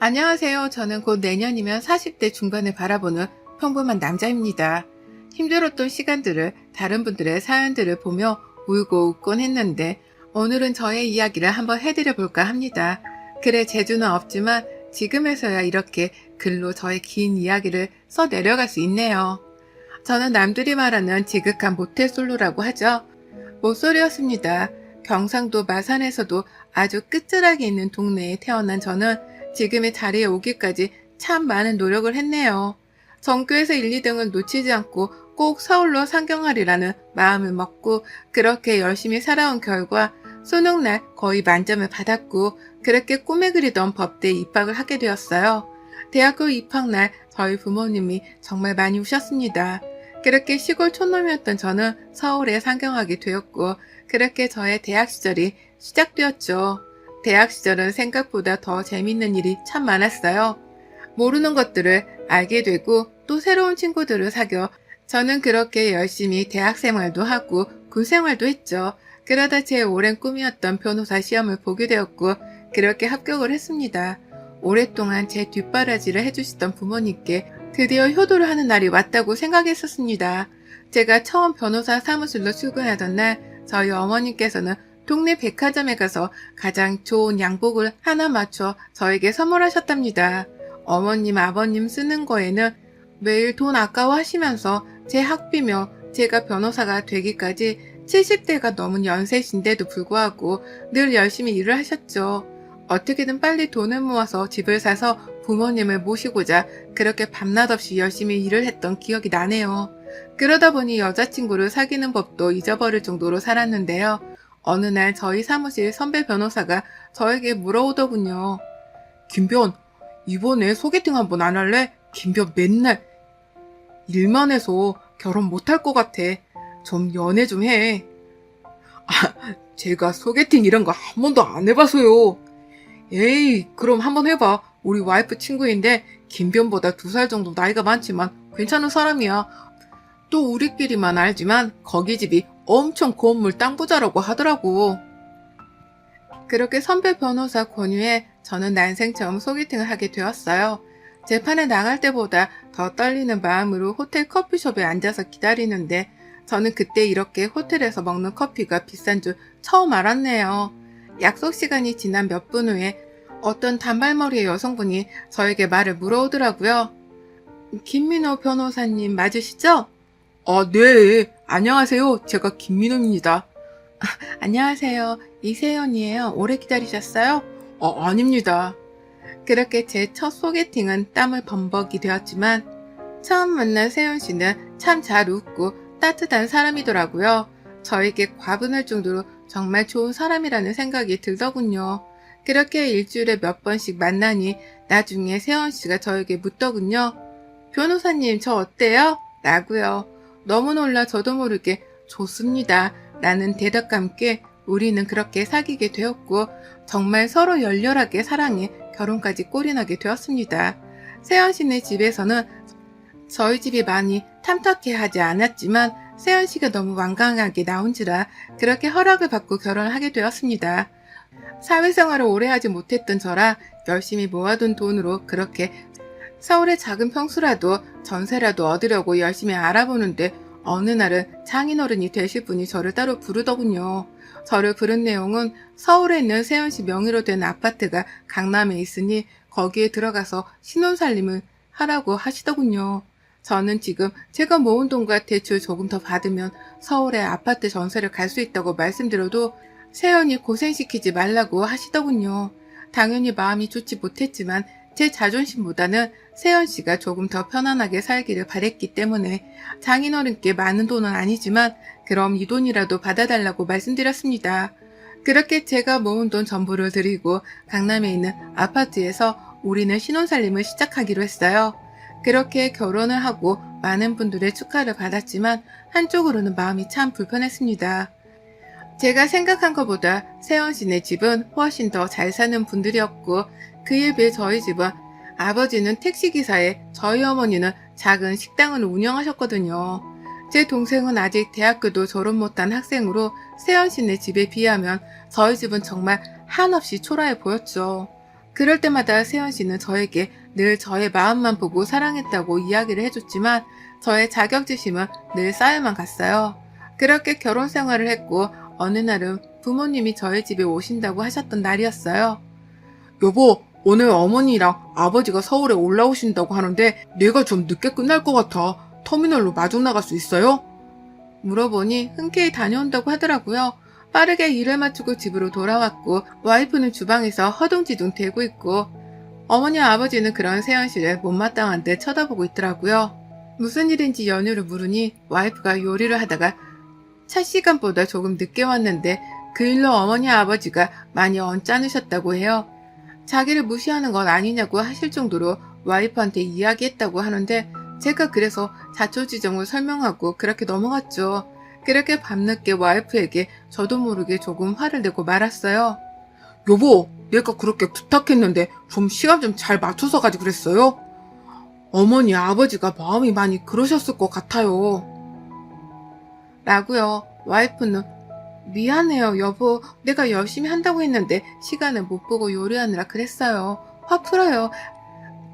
안녕하세요. 저는 곧 내년이면 40대 중반을 바라보는 평범한 남자입니다. 힘들었던 시간들을 다른 분들의 사연들을 보며 울고 웃곤 했는데 오늘은 저의 이야기를 한번 해드려 볼까 합니다. 글에 재주는 없지만 지금에서야 이렇게 글로 저의 긴 이야기를 써 내려갈 수 있네요. 저는 남들이 말하는 지극한 모태솔로라고 하죠. 모쏠이었습니다. 경상도 마산에서도 아주 끝자락에 있는 동네에 태어난 저는 지금의 자리에 오기까지 참 많은 노력을 했네요. 전교에서 1, 2등을 놓치지 않고 꼭 서울로 상경하리라는 마음을 먹고 그렇게 열심히 살아온 결과 수능날 거의 만점을 받았고 그렇게 꿈에 그리던 법대에 입학을 하게 되었어요. 대학교 입학날 저희 부모님이 정말 많이 우셨습니다. 그렇게 시골 촌놈이었던 저는 서울에 상경하게 되었고 그렇게 저의 대학 시절이 시작되었죠. 대학 시절은 생각보다 더 재밌는 일이 참 많았어요. 모르는 것들을 알게 되고 또 새로운 친구들을 사귀어 저는 그렇게 열심히 대학 생활도 하고 군 생활도 했죠. 그러다 제 오랜 꿈이었던 변호사 시험을 보게 되었고 그렇게 합격을 했습니다. 오랫동안 제 뒷바라지를 해주시던 부모님께 드디어 효도를 하는 날이 왔다고 생각했었습니다. 제가 처음 변호사 사무실로 출근하던 날 저희 어머님께서는 동네 백화점에 가서 가장 좋은 양복을 하나 맞춰 저에게 선물하셨답니다. 어머님, 아버님 쓰는 거에는 매일 돈 아까워하시면서 제 학비며 제가 변호사가 되기까지 70대가 넘은 연세신데도 불구하고 늘 열심히 일을 하셨죠. 어떻게든 빨리 돈을 모아서 집을 사서 부모님을 모시고자 그렇게 밤낮 없이 열심히 일을 했던 기억이 나네요. 그러다 보니 여자친구를 사귀는 법도 잊어버릴 정도로 살았는데요. 어느 날 저희 사무실 선배 변호사가 저에게 물어오더군요. 김변, 이번에 소개팅 한번 안 할래? 김변 맨날 일만 해서 결혼 못할 것 같아. 좀 연애 좀 해. 제가 소개팅 이런 거 한 번도 안 해봐서요. 에이, 그럼 한번 해봐. 우리 와이프 친구인데 김변보다 2살 정도 나이가 많지만 괜찮은 사람이야. 또 우리끼리만 알지만 거기 집이 엄청 건물 땅 부자라고 하더라고. 그렇게 선배 변호사 권유에 저는 난생 처음 소개팅을 하게 되었어요. 재판에 나갈 때보다 더 떨리는 마음으로 호텔 커피숍에 앉아서 기다리는데 저는 그때 이렇게 호텔에서 먹는 커피가 비싼 줄 처음 알았네요. 약속 시간이 지난 몇 분 후에 어떤 단발머리의 여성분이 저에게 말을 물어오더라고요. 김민호 변호사님 맞으시죠? 네. 안녕하세요. 제가 김민호입니다. 안녕하세요. 이세연이에요. 오래 기다리셨어요? 아닙니다. 그렇게 제 첫 소개팅은 땀을 범벅이 되었지만 처음 만난 세연 씨는 참 잘 웃고 따뜻한 사람이더라고요. 저에게 과분할 정도로 정말 좋은 사람이라는 생각이 들더군요. 그렇게 일주일에 몇 번씩 만나니 나중에 세연 씨가 저에게 묻더군요. 변호사님 저 어때요? 라고요. 너무 놀라 저도 모르게 좋습니다. 라는 대답과 함께 우리는 그렇게 사귀게 되었고 정말 서로 열렬하게 사랑해 결혼까지 꼴이나게 되었습니다. 세연 씨네 집에서는 저희 집이 많이 탐탁해 하지 않았지만 세연 씨가 너무 완강하게 나온지라 그렇게 허락을 받고 결혼을 하게 되었습니다. 사회생활을 오래 하지 못했던 저라 열심히 모아둔 돈으로 그렇게 서울의 작은 평수라도 전세라도 얻으려고 열심히 알아보는데 어느 날은 장인어른이 되실 분이 저를 따로 부르더군요. 저를 부른 내용은 서울에 있는 세연씨 명의로 된 아파트가 강남에 있으니 거기에 들어가서 신혼살림을 하라고 하시더군요. 저는 지금 제가 모은 돈과 대출 조금 더 받으면 서울에 아파트 전세를 갈 수 있다고 말씀드려도 세연이 고생시키지 말라고 하시더군요. 당연히 마음이 좋지 못했지만 제 자존심보다는 세연 씨가 조금 더 편안하게 살기를 바랬기 때문에 장인어른께 많은 돈은 아니지만 그럼 이 돈이라도 받아달라고 말씀드렸습니다. 그렇게 제가 모은 돈 전부를 드리고 강남에 있는 아파트에서 우리는 신혼살림을 시작하기로 했어요. 그렇게 결혼을 하고 많은 분들의 축하를 받았지만 한쪽으로는 마음이 참 불편했습니다. 제가 생각한 것보다 세연 씨네 집은 훨씬 더 잘 사는 분들이었고 그에 비해 저희 집은 아버지는 택시기사에 저희 어머니는 작은 식당을 운영하셨거든요. 제 동생은 아직 대학교도 졸업 못한 학생으로 세연 씨네 집에 비하면 저희 집은 정말 한없이 초라해 보였죠. 그럴 때마다 세연 씨는 저에게 늘 저의 마음만 보고 사랑했다고 이야기를 해줬지만 저의 자격지심은 늘 쌓여만 갔어요. 그렇게 결혼 생활을 했고 어느 날은 부모님이 저희 집에 오신다고 하셨던 날이었어요. 여보, 오늘 어머니랑 아버지가 서울에 올라오신다고 하는데 내가 좀 늦게 끝날 것 같아. 터미널로 마중 나갈 수 있어요? 물어보니 흔쾌히 다녀온다고 하더라고요. 빠르게 일을 마치고 집으로 돌아왔고 와이프는 주방에서 허둥지둥 대고 있고 어머니 아버지는 그런 세연 씨를 못마땅한 듯 쳐다보고 있더라고요. 무슨 일인지 연유를 물으니 와이프가 요리를 하다가 차 시간보다 조금 늦게 왔는데 그 일로 어머니 아버지가 많이 언짢으셨다고 해요. 자기를 무시하는 건 아니냐고 하실 정도로 와이프한테 이야기했다고 하는데 제가 그래서 자초지종을 설명하고 그렇게 넘어갔죠. 그렇게 밤늦게 와이프에게 저도 모르게 조금 화를 내고 말았어요. 여보, 내가 그렇게 부탁했는데 좀 시간 좀 잘 맞춰서 가지 그랬어요? 어머니 아버지가 마음이 많이 그러셨을 것 같아요. 라고요. 와이프는 미안해요 여보, 내가 열심히 한다고 했는데 시간을 못 보고 요리하느라 그랬어요. 화 풀어요.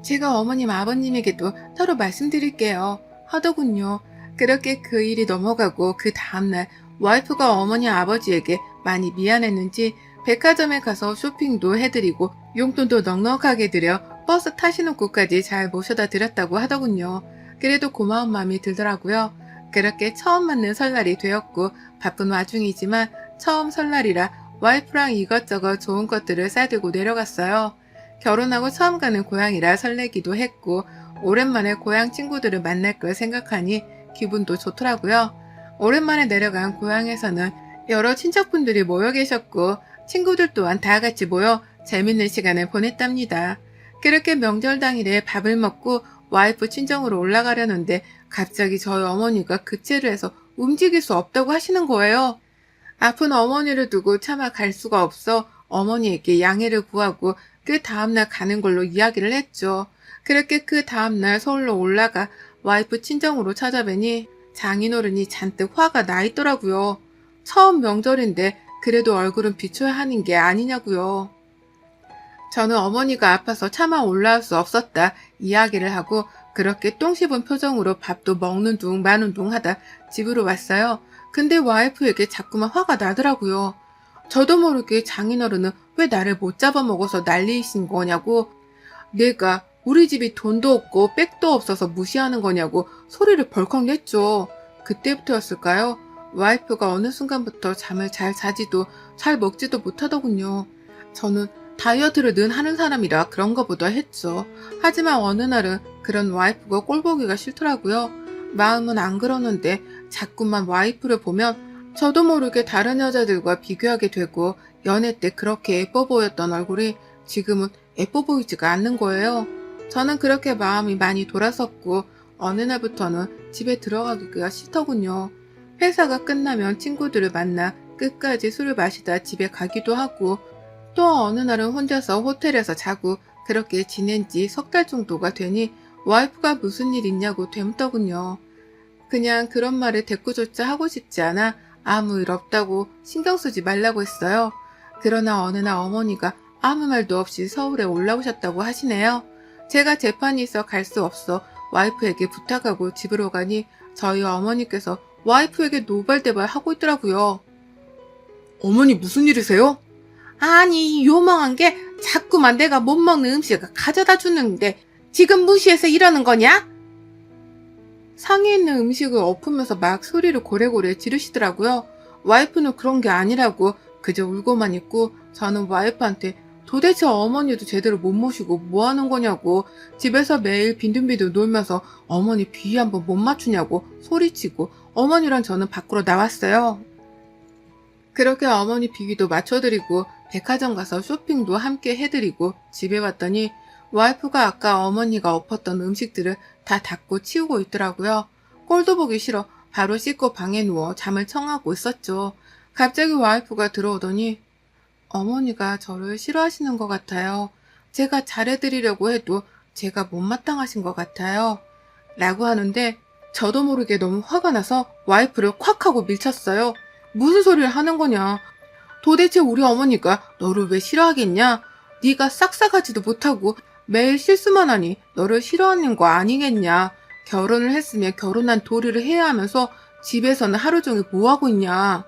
제가 어머님 아버님에게도 따로 말씀드릴게요 하더군요. 그렇게 그 일이 넘어가고 그 다음날 와이프가 어머니 아버지에게 많이 미안했는지 백화점에 가서 쇼핑도 해드리고 용돈도 넉넉하게 드려 버스 타시는 곳까지 잘 모셔다 드렸다고 하더군요. 그래도 고마운 마음이 들더라고요. 그렇게 처음 맞는 설날이 되었고 바쁜 와중이지만 처음 설날이라 와이프랑 이것저것 좋은 것들을 싸들고 내려갔어요. 결혼하고 처음 가는 고향이라 설레기도 했고 오랜만에 고향 친구들을 만날 걸 생각하니 기분도 좋더라고요. 오랜만에 내려간 고향에서는 여러 친척분들이 모여 계셨고 친구들 또한 다 같이 모여 재밌는 시간을 보냈답니다. 그렇게 명절 당일에 밥을 먹고 와이프 친정으로 올라가려는데 갑자기 저희 어머니가 급제를 해서 움직일 수 없다고 하시는 거예요. 아픈 어머니를 두고 차마 갈 수가 없어 어머니에게 양해를 구하고 그 다음날 가는 걸로 이야기를 했죠. 그렇게 그 다음날 서울로 올라가 와이프 친정으로 찾아뵈니 장인어른이 잔뜩 화가 나 있더라고요. 처음 명절인데 그래도 얼굴은 비춰야 하는 게 아니냐고요. 저는 어머니가 아파서 차마 올라올 수 없었다 이야기를 하고 그렇게 똥 씹은 표정으로 밥도 먹는 둥 마는 둥 하다 집으로 왔어요. 근데 와이프에게 자꾸만 화가 나더라고요. 저도 모르게 장인어른은 왜 나를 못 잡아먹어서 난리이신 거냐고, 내가 우리 집이 돈도 없고 백도 없어서 무시하는 거냐고 소리를 벌컥 냈죠. 그때부터였을까요? 와이프가 어느 순간부터 잠을 잘 자지도 잘 먹지도 못하더군요. 저는 다이어트를 늘 하는 사람이라 그런 거보다 했죠. 하지만 어느 날은 그런 와이프가 꼴보기가 싫더라고요. 마음은 안 그러는데 자꾸만 와이프를 보면 저도 모르게 다른 여자들과 비교하게 되고 연애 때 그렇게 예뻐 보였던 얼굴이 지금은 예뻐 보이지가 않는 거예요. 저는 그렇게 마음이 많이 돌아섰고 어느 날부터는 집에 들어가기가 싫더군요. 회사가 끝나면 친구들을 만나 끝까지 술을 마시다 집에 가기도 하고 또 어느 날은 혼자서 호텔에서 자고 그렇게 지낸 지 석 달 정도가 되니 와이프가 무슨 일 있냐고 되묻더군요. 그냥 그런 말을 대꾸조차 하고 싶지 않아 아무 일 없다고 신경 쓰지 말라고 했어요. 그러나 어느 날 어머니가 아무 말도 없이 서울에 올라오셨다고 하시네요. 제가 재판이 있어 갈 수 없어 와이프에게 부탁하고 집으로 가니 저희 어머니께서 와이프에게 노발대발 하고 있더라고요. 어머니 무슨 일이세요? 아니 요망한 게 자꾸만 내가 못 먹는 음식을 가져다 주는데 지금 무시해서 이러는 거냐? 상에 있는 음식을 엎으면서 막 소리를 고래고래 지르시더라고요. 와이프는 그런 게 아니라고 그저 울고만 있고 저는 와이프한테 도대체 어머니도 제대로 못 모시고 뭐 하는 거냐고 집에서 매일 빈둥빈둥 놀면서 어머니 비위 한번 못 맞추냐고 소리치고 어머니랑 저는 밖으로 나왔어요. 그렇게 어머니 비위도 맞춰드리고 백화점 가서 쇼핑도 함께 해드리고 집에 왔더니 와이프가 아까 어머니가 엎었던 음식들을 다 닦고 치우고 있더라고요. 꼴도 보기 싫어 바로 씻고 방에 누워 잠을 청하고 있었죠. 갑자기 와이프가 들어오더니 어머니가 저를 싫어하시는 것 같아요. 제가 잘해드리려고 해도 제가 못마땅하신 것 같아요. 라고 하는데 저도 모르게 너무 화가 나서 와이프를 콱 하고 밀쳤어요. 무슨 소리를 하는 거냐. 도대체 우리 어머니가 너를 왜 싫어하겠냐? 네가 싹싹하지도 못하고 매일 실수만 하니 너를 싫어하는 거 아니겠냐. 결혼을 했으면 결혼한 도리를 해야 하면서 집에서는 하루 종일 뭐하고 있냐.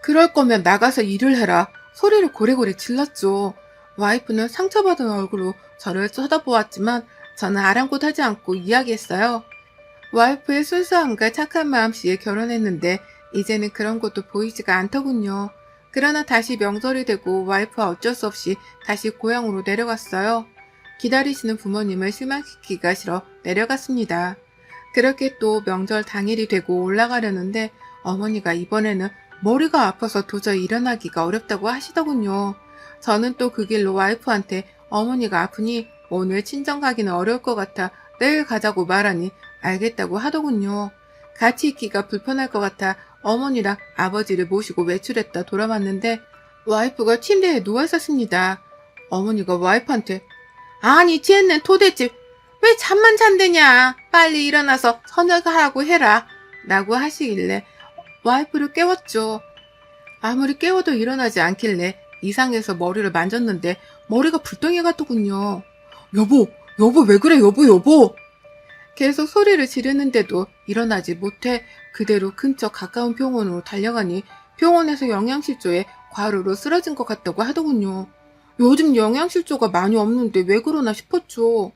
그럴 거면 나가서 일을 해라. 소리를 고래고래 질렀죠. 와이프는 상처받은 얼굴로 저를 쳐다보았지만 저는 아랑곳하지 않고 이야기했어요. 와이프의 순수함과 착한 마음씨에 결혼했는데 이제는 그런 것도 보이지가 않더군요. 그러나 다시 명절이 되고 와이프와 어쩔 수 없이 다시 고향으로 내려갔어요. 기다리시는 부모님을 실망시키기가 싫어 내려갔습니다. 그렇게 또 명절 당일이 되고 올라가려는데 어머니가 이번에는 머리가 아파서 도저히 일어나기가 어렵다고 하시더군요. 저는 또 그 길로 와이프한테 어머니가 아프니 오늘 친정 가기는 어려울 것 같아 내일 가자고 말하니 알겠다고 하더군요. 같이 있기가 불편할 것 같아 어머니랑 아버지를 모시고 외출했다 돌아왔는데 와이프가 침대에 누워있었습니다. 어머니가 와이프한테 아니 쟤는 도대체 왜 잠만 잔대냐. 빨리 일어나서 저녁하라고 해라. 라고 하시길래 와이프를 깨웠죠. 아무리 깨워도 일어나지 않길래 이상해서 머리를 만졌는데 머리가 불덩이 같더군요. 여보 왜 그래 여보. 계속 소리를 지르는데도 일어나지 못해 그대로 근처 가까운 병원으로 달려가니 병원에서 영양실조에 과로로 쓰러진 것 같다고 하더군요. 요즘 영양실조가 많이 없는데 왜 그러나 싶었죠.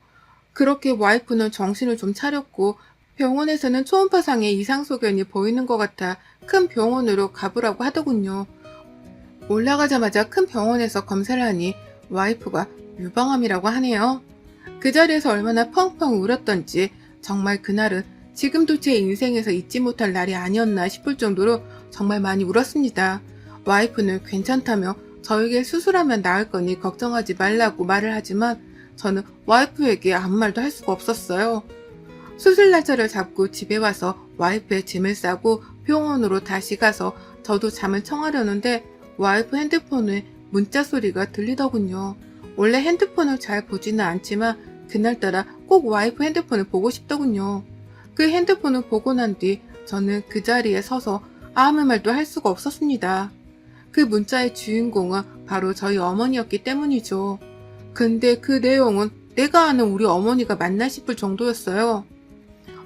그렇게 와이프는 정신을 좀 차렸고 병원에서는 초음파상에 이상 소견이 보이는 것 같아 큰 병원으로 가보라고 하더군요. 올라가자마자 큰 병원에서 검사를 하니 와이프가 유방암이라고 하네요. 그 자리에서 얼마나 펑펑 울었던지 정말 그날은 지금도 제 인생에서 잊지 못할 날이 아니었나 싶을 정도로 정말 많이 울었습니다. 와이프는 괜찮다며 저에게 수술하면 나을 거니 걱정하지 말라고 말을 하지만 저는 와이프에게 아무 말도 할 수가 없었어요. 수술 날짜를 잡고 집에 와서 와이프의 짐을 싸고 병원으로 다시 가서 저도 잠을 청하려는데 와이프 핸드폰에 문자 소리가 들리더군요. 원래 핸드폰을 잘 보지는 않지만 그날따라 꼭 와이프 핸드폰을 보고 싶더군요. 그 핸드폰을 보고 난 뒤 저는 그 자리에 서서 아무 말도 할 수가 없었습니다. 그 문자의 주인공은 바로 저희 어머니였기 때문이죠. 근데 그 내용은 내가 아는 우리 어머니가 맞나 싶을 정도였어요.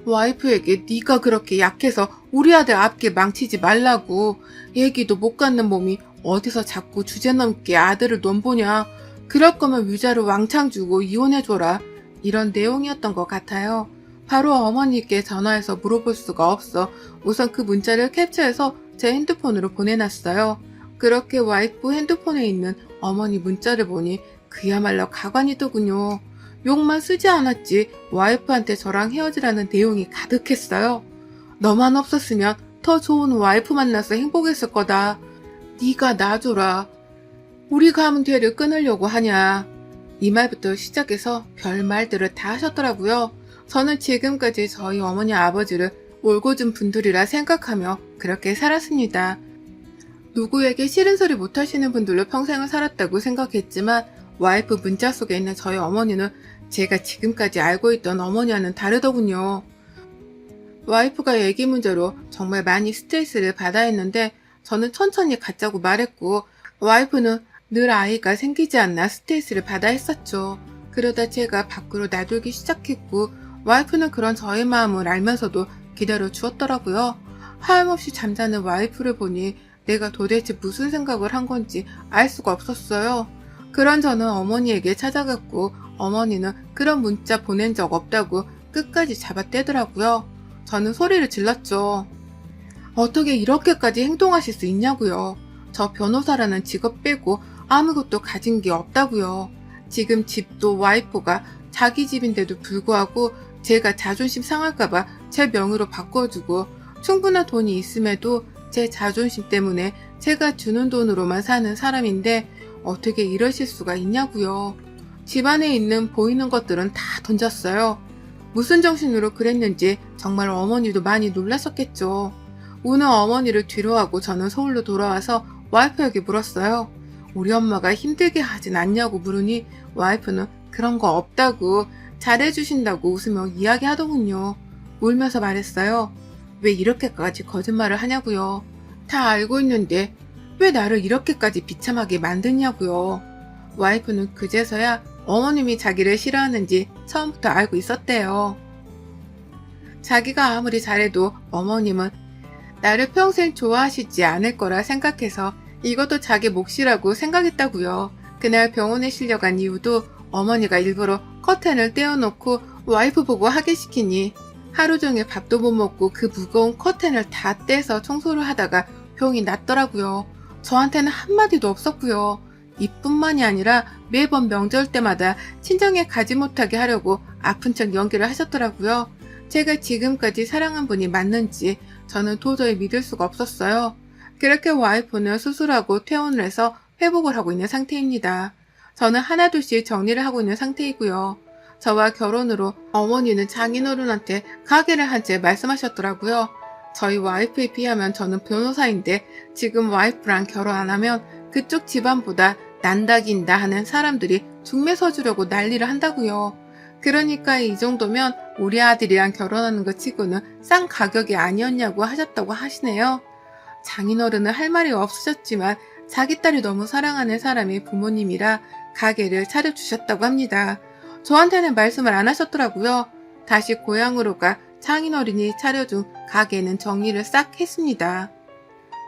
와이프에게 네가 그렇게 약해서 우리 아들 앞길 망치지 말라고. 얘기도 못 갖는 몸이 어디서 자꾸 주제넘게 아들을 넘보냐. 그럴 거면 위자료 왕창 주고 이혼해줘라. 이런 내용이었던 것 같아요. 바로 어머니께 전화해서 물어볼 수가 없어 우선 그 문자를 캡처해서 제 핸드폰으로 보내놨어요. 그렇게 와이프 핸드폰에 있는 어머니 문자를 보니 그야말로 가관이더군요. 욕만 쓰지 않았지 와이프한테 저랑 헤어지라는 내용이 가득했어요. 너만 없었으면 더 좋은 와이프 만나서 행복했을 거다. 네가 놔줘라. 우리 가문대를 끊으려고 하냐. 이 말부터 시작해서 별 말들을 다 하셨더라고요. 저는 지금까지 저희 어머니 아버지를 올곧은 분들이라 생각하며 그렇게 살았습니다. 누구에게 싫은 소리 못하시는 분들로 평생을 살았다고 생각했지만 와이프 문자 속에 있는 저희 어머니는 제가 지금까지 알고 있던 어머니와는 다르더군요. 와이프가 얘기 문제로 정말 많이 스트레스를 받아야 했는데 저는 천천히 갖자고 말했고 와이프는 늘 아이가 생기지 않나 스트레스를 받아 했었죠. 그러다 제가 밖으로 나돌기 시작했고 와이프는 그런 저의 마음을 알면서도 기다려 주었더라고요. 하염없이 잠자는 와이프를 보니 내가 도대체 무슨 생각을 한 건지 알 수가 없었어요. 그런 저는 어머니에게 찾아갔고 어머니는 그런 문자 보낸 적 없다고 끝까지 잡아떼더라고요. 저는 소리를 질렀죠. 어떻게 이렇게까지 행동하실 수 있냐고요. 저 변호사라는 직업 빼고 아무것도 가진 게 없다고요. 지금 집도 와이프가 자기 집인데도 불구하고 제가 자존심 상할까봐 제 명의로 바꿔주고 충분한 돈이 있음에도 제 자존심 때문에 제가 주는 돈으로만 사는 사람인데 어떻게 이러실 수가 있냐고요. 집안에 있는 보이는 것들은 다 던졌어요. 무슨 정신으로 그랬는지 정말 어머니도 많이 놀랐었겠죠. 우는 어머니를 뒤로하고 저는 서울로 돌아와서 와이프에게 물었어요. 우리 엄마가 힘들게 하진 않냐고 물으니 와이프는 그런 거 없다고 잘해주신다고 웃으며 이야기하더군요. 울면서 말했어요. 왜 이렇게까지 거짓말을 하냐고요. 다 알고 있는데 왜 나를 이렇게까지 비참하게 만드냐고요. 와이프는 그제서야 어머님이 자기를 싫어하는지 처음부터 알고 있었대요. 자기가 아무리 잘해도 어머님은 나를 평생 좋아하시지 않을 거라 생각해서 이것도 자기 몫이라고 생각했다고요. 그날 병원에 실려간 이유도 어머니가 일부러 커튼을 떼어놓고 와이프 보고 하게 시키니 하루 종일 밥도 못 먹고 그 무거운 커튼을 다 떼서 청소를 하다가 병이 났더라고요. 저한테는 한마디도 없었고요. 이뿐만이 아니라 매번 명절 때마다 친정에 가지 못하게 하려고 아픈 척 연기를 하셨더라고요. 제가 지금까지 사랑한 분이 맞는지 저는 도저히 믿을 수가 없었어요. 그렇게 와이프는 수술하고 퇴원을 해서 회복을 하고 있는 상태입니다. 저는 하나둘씩 정리를 하고 있는 상태이고요. 저와 결혼으로 어머니는 장인어른한테 가게를 한 채 말씀하셨더라고요. 저희 와이프에 비하면 저는 변호사인데 지금 와이프랑 결혼 안 하면 그쪽 집안보다 난다긴다 하는 사람들이 중매서주려고 난리를 한다고요. 그러니까 이 정도면 우리 아들이랑 결혼하는 것 치고는 싼 가격이 아니었냐고 하셨다고 하시네요. 장인어른은 할 말이 없으셨지만 자기 딸이 너무 사랑하는 사람이 부모님이라 가게를 차려주셨다고 합니다. 저한테는 말씀을 안 하셨더라고요. 다시 고향으로 가 장인어른이 차려준 가게는 정리를 싹 했습니다.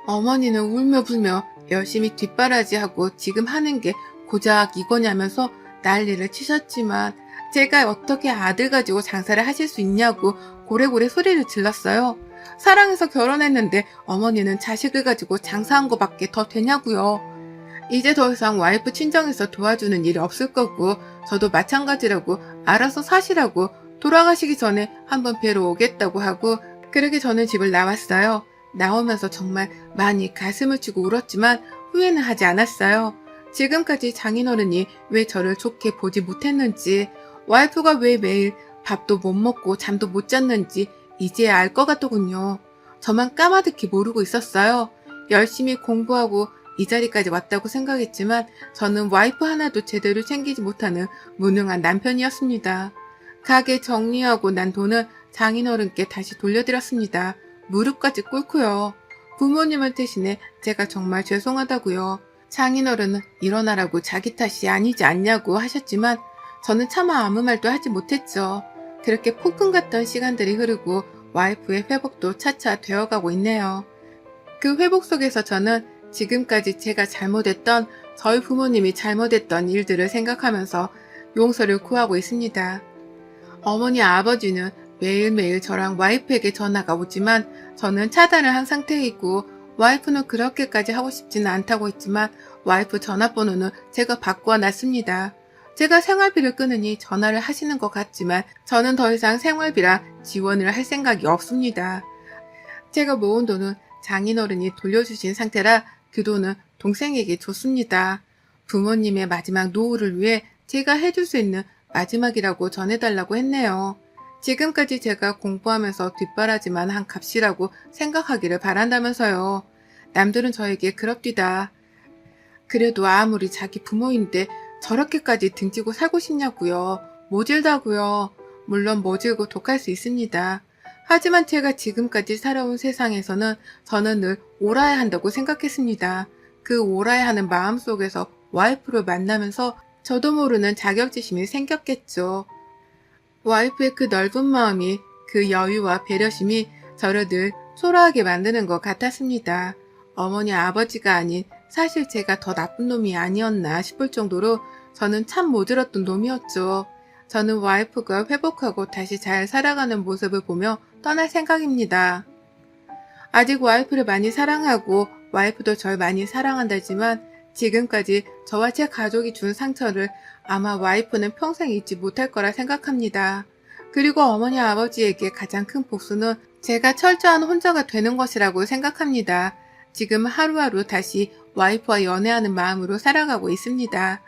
어머니는 울며 불며 열심히 뒷바라지하고 지금 하는 게 고작 이거냐면서 난리를 치셨지만 제가 어떻게 아들 가지고 장사를 하실 수 있냐고 고래고래 소리를 질렀어요. 사랑해서 결혼했는데 어머니는 자식을 가지고 장사한 거밖에 더 되냐고요. 이제 더 이상 와이프 친정에서 도와주는 일이 없을 거고 저도 마찬가지라고 알아서 사시라고 돌아가시기 전에 한번 뵈러 오겠다고 하고 그렇게 저는 집을 나왔어요. 나오면서 정말 많이 가슴을 치고 울었지만 후회는 하지 않았어요. 지금까지 장인어른이 왜 저를 좋게 보지 못했는지 와이프가 왜 매일 밥도 못 먹고 잠도 못 잤는지 이제야 알 것 같더군요. 저만 까마득히 모르고 있었어요. 열심히 공부하고 이 자리까지 왔다고 생각했지만 저는 와이프 하나도 제대로 챙기지 못하는 무능한 남편이었습니다. 가게 정리하고 난 돈은 장인어른께 다시 돌려드렸습니다. 무릎까지 꿇고요. 부모님을 대신해 제가 정말 죄송하다고요. 장인어른은 일어나라고 자기 탓이 아니지 않냐고 하셨지만 저는 차마 아무 말도 하지 못했죠. 그렇게 폭풍 같던 시간들이 흐르고 와이프의 회복도 차차 되어가고 있네요. 그 회복 속에서 저는 지금까지 제가 잘못했던 저희 부모님이 잘못했던 일들을 생각하면서 용서를 구하고 있습니다. 어머니 아버지는 매일매일 저랑 와이프에게 전화가 오지만 저는 차단을 한 상태이고 와이프는 그렇게까지 하고 싶지는 않다고 했지만 와이프 전화번호는 제가 바꾸어놨습니다. 제가 생활비를 끊으니 전화를 하시는 것 같지만 저는 더 이상 생활비랑 지원을 할 생각이 없습니다. 제가 모은 돈은 장인어른이 돌려주신 상태라 그 돈은 동생에게 줬습니다. 부모님의 마지막 노후를 위해 제가 해줄 수 있는 마지막이라고 전해달라고 했네요. 지금까지 제가 공부하면서 뒷바라지만 한 값이라고 생각하기를 바란다면서요. 남들은 저에게 그럽디다. 그래도 아무리 자기 부모인데 저렇게까지 등지고 살고 싶냐고요. 모질다고요. 물론 모질고 독할 수 있습니다. 하지만 제가 지금까지 살아온 세상에서는 저는 늘 옳아야 한다고 생각했습니다. 그 옳아야 하는 마음속에서 와이프를 만나면서 저도 모르는 자격지심이 생겼겠죠. 와이프의 그 넓은 마음이 그 여유와 배려심이 저를 늘 초라하게 만드는 것 같았습니다. 어머니 아버지가 아닌 사실 제가 더 나쁜 놈이 아니었나 싶을 정도로 저는 참 모질었던 놈이었죠. 저는 와이프가 회복하고 다시 잘 살아가는 모습을 보며 떠날 생각입니다. 아직 와이프를 많이 사랑하고 와이프도 절 많이 사랑한다지만 지금까지 저와 제 가족이 준 상처를 아마 와이프는 평생 잊지 못할 거라 생각합니다. 그리고 어머니 아버지에게 가장 큰 복수는 제가 철저한 혼자가 되는 것이라고 생각합니다. 지금 하루하루 다시 와이프와 연애하는 마음으로 살아가고 있습니다.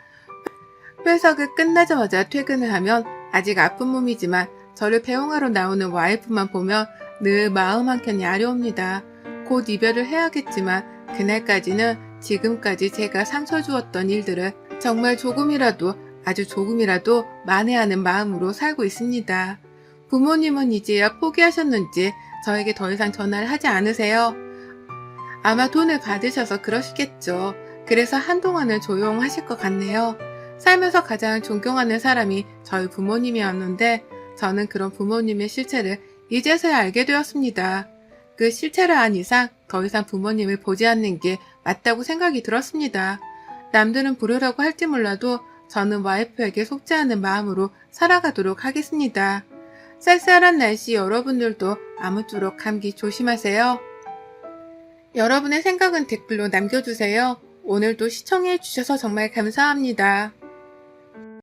회사가 끝나자마자 퇴근을 하면 아직 아픈 몸이지만 저를 배웅하러 나오는 와이프만 보면 늘 마음 한켠이 아려옵니다. 곧 이별을 해야겠지만 그날까지는 지금까지 제가 상처 주었던 일들을 정말 조금이라도 아주 조금이라도 만회하는 마음으로 살고 있습니다. 부모님은 이제야 포기하셨는지 저에게 더 이상 전화를 하지 않으세요. 아마 돈을 받으셔서 그러시겠죠. 그래서 한동안은 조용하실 것 같네요. 살면서 가장 존경하는 사람이 저희 부모님이었는데 저는 그런 부모님의 실체를 이제서야 알게 되었습니다. 그 실체를 안 이상 더 이상 부모님을 보지 않는 게 맞다고 생각이 들었습니다. 남들은 불효라고 할지 몰라도 저는 와이프에게 속지 않은 마음으로 살아가도록 하겠습니다. 쌀쌀한 날씨 여러분들도 아무쪼록 감기 조심하세요. 여러분의 생각은 댓글로 남겨주세요. 오늘도 시청해주셔서 정말 감사합니다.